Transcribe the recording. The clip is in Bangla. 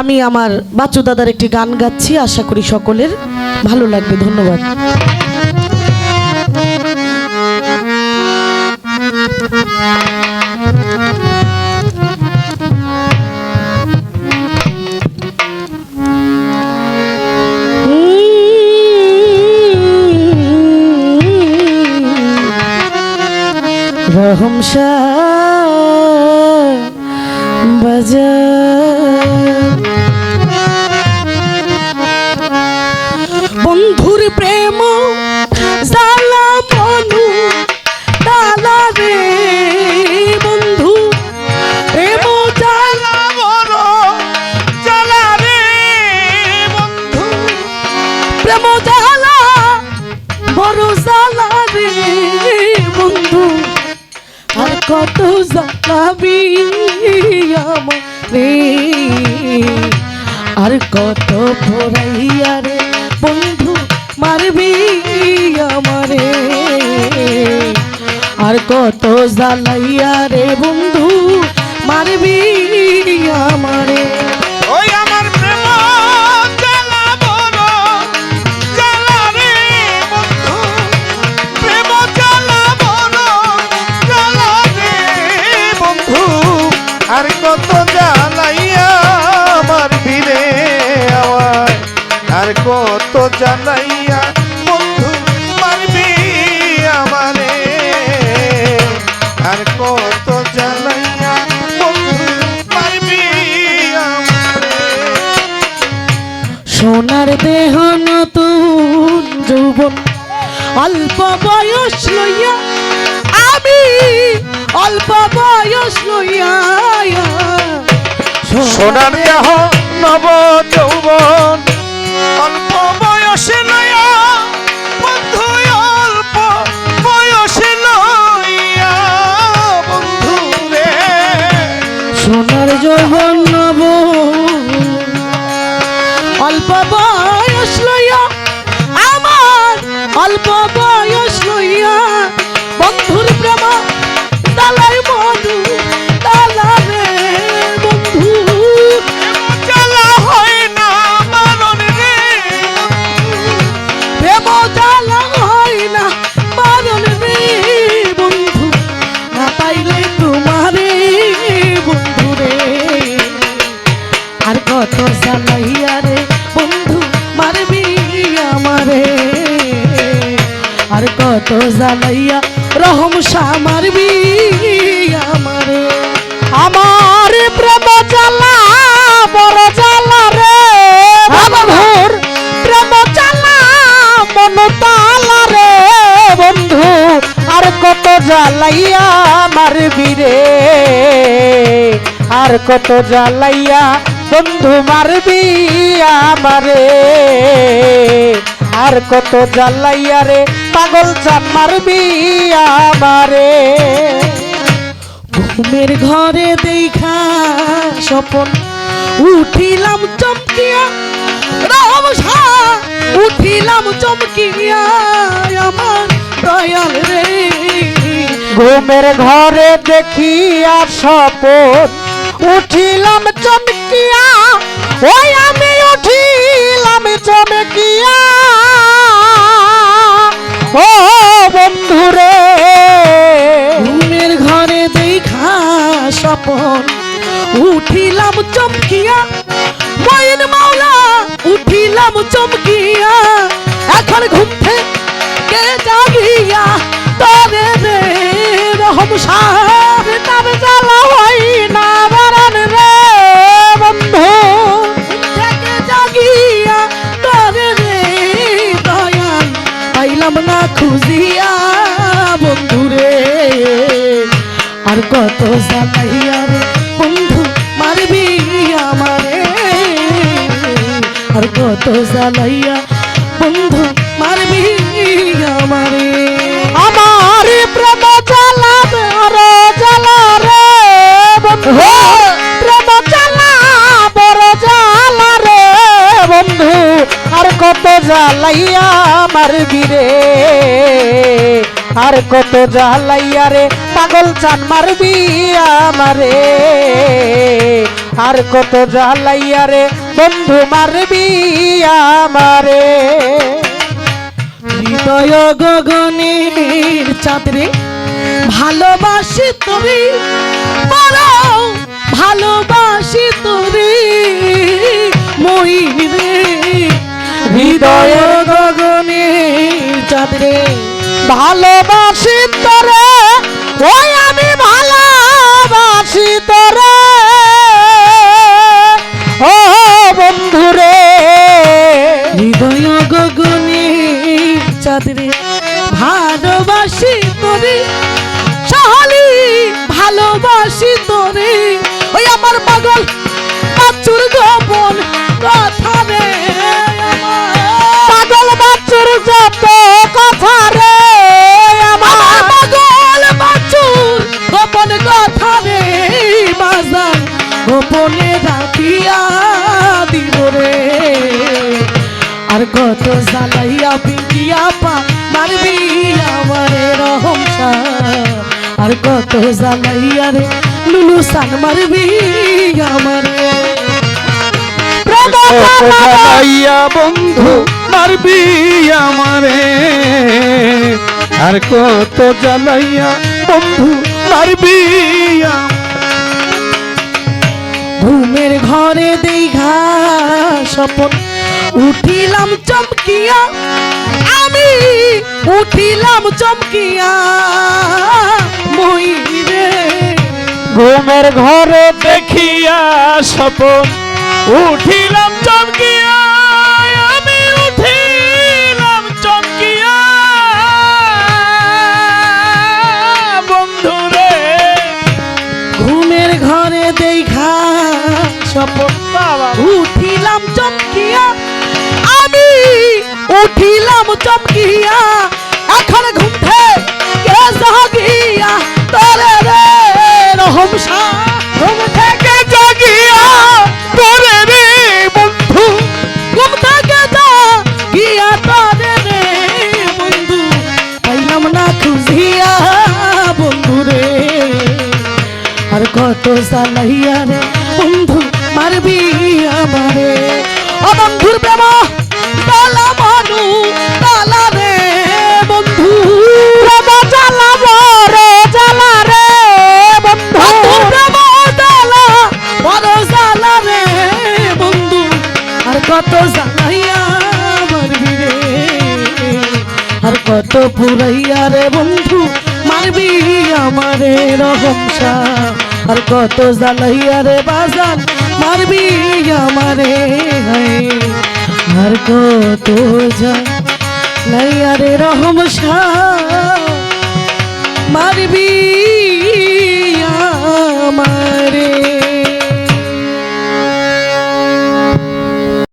আমি আমার বাচ্চু দাদার একটি গান গাচ্ছি, আশা করি সকলের ভালো লাগবে। ধন্যবাদ। রহম শাহ বাজার বন্ধুর প্রেম জালা মনু ডালা রে বন্ধু প্রেম জালা বড় জালা রে বন্ধু প্রেম জালা বড় জালা রে বন্ধু আর কত জ্বালাবি আমারে আর কত পড়াইয়া রে বন্ধু মারবি আমারে আর কত জ্বালাইয়া রে বন্ধু মারবি আমারে ওই আমার প্রেম জ্বালা বড় জ্বালা রে বন্ধু প্রেম জ্বালা বড় জ্বালা রে বন্ধু আর কত জ্বালাইয়া আমার ভিড়ে আমার আর কত জ্বালাইয়া বন্ধু মারবি আমারে আর কত জ্বালাইয়া বন্ধু মারবি আমারে সোনার দেহ নতুন যৌবন অল্প বয়স লইয়া আমি অল্প বয়স লইয়া সোনার দেহ নব যৌবন অল্প বয়সে লইয়া বন্ধু অল্প বয়সে লইয়া বন্ধু রে সোনার যৌবন নব অল্প বয়স লইয়া আমার অল্প বয়স লইয়া বন্ধুর প্রেম দালাই মধু দালা রে বন্ধু জ্বালা হয় না মারণ রে প্রেম জ্বালা হয় না মারণ রে বন্ধু না পাইলে তোমারে বন্ধু রে আর কত জ্বালাইয়া রে বন্ধু মারবি আমারে আর কত জ্বালাইয়া রহম শাহ মারবি আমারে আমার প্রেম জ্বালা বড় জ্বালা রে বন্ধুর প্রেম জ্বালা মন তালা রে বন্ধু আর কত জ্বালাইয়া মারবি রে আর কত জ্বালাইয়া বন্ধু মারবি আমারে আর কত জ্বালাইয়া রে পাগল চান মারবি আমারে ঘুমের ঘরে দেখা স্বপন উঠিলাম চমকিয়া রহম শাহ উঠিলাম চমকিয়া আমার দয়াল রে ঘুমের ঘরে দেখিয়া স্বপন উঠিলাম চমকিয়া ওই আমি উঠিলাম চমকিয়া ও বন্ধুরে ঘুমের ঘরে দেখা স্বপন উঠিলাম চমকিয়া মইন মাওলা উঠিলাম চমকিয়া এখন ঘুম থেকে জাগিয়া তরে রে রহম শাহ তার জ্বালা হয় না বারান রে বন্ধু থেকে জাগিয়া তরে রে দয়াল পাইলাম না খুঁজিয়া বন্ধু রে আর কত জ্বালাইয়া রে বন্ধু মারবি আমারে আর কত জ্বালাইয়া বন্ধু মারবি আমারে আমার প্রেম জ্বালা বড় জ্বালা রে বন্ধু প্রেম জ্বালা বড় জ্বালা রে বন্ধু আর কত জ্বালাইয়া মারবি রে আর কত জ্বালাইয়া রে পাগল চান মারবি আমারে আর কত জ্বালাইয়া রে বন্ধু মারবি আমারে। হৃদয় গগনের চাঁদরে ভালোবাসি তোরে, বড় ভালোবাসি তোরে মহিন রে। হৃদয় গগনের চাঁদরে ভালোবাসি তোরে, ওই আমি ভালোবাসি তোরে ও বন্ধুরে। হৃদয় গগনের চাঁদরে ভালোবাসি তোরে, সহলি ভালোবাসি তোরে। ওই আমার পাগল বাচ্চুর গোপন কথা রে, পাগল বাচ্চুর যত কথা রে, আমার পাগল বাচ্চুর গোপন কথা রে বাজান গোপনে রাখিয়া দিব রে। আর কত জ্বালাইয়া পিটিয়া পা মারবি আমারে রহম শাহ, আর কত জ্বালাইয়া রে লুলু সান মারবি আমারে। জ্বালাইয়া বন্ধু মারবি আমারে, আর কত জ্বালাইয়া বন্ধু মারবি ঘুমের ঘরে দেখা স্বপন উঠিলাম চমকিয়া, আমি উঠিলাম চমকিয়া মহিরে। ঘুমের ঘরে দেখিয়া স্বপন উঠিলাম চমকিয়া, আমি উঠিলাম চমকিয়া বন্ধুরে। ঘুমের ঘরে দেখা স্বপন উঠিলাম চমকিয়া, আমি উঠিলাম চমকিয়া। এখন ঘুম থেকে জাগিয়া তোরে রে রহম শাহ, ঘুম থেকে জাগিয়া তোরে রে বন্ধু, ঘুম থেকে জাগিয়া তোরে রে বন্ধু, পাইলাম না খুঁজিয়া বন্ধু রে। আর কত জ্বালাইয়া রে বন্ধু মারবি আমারে। ও বন্ধুর প্রেম তালা মানু তালা রে বন্ধু, প্রেম জ্বালাব রে জ্বালা রে বন্ধু। বন্ধুর প্রেম তালা বড় জ্বালা রে বন্ধু। আর কত জ্বালাইয়া মারবি রে, আর কত পুরাইয়া রে বন্ধু মারবি আমারে রহম শাহ। আর কত জ্বালাইয়া রে বাজান মারবি আমারে, আর কত জ্বালাইয়া রে রহম শাহ মারবি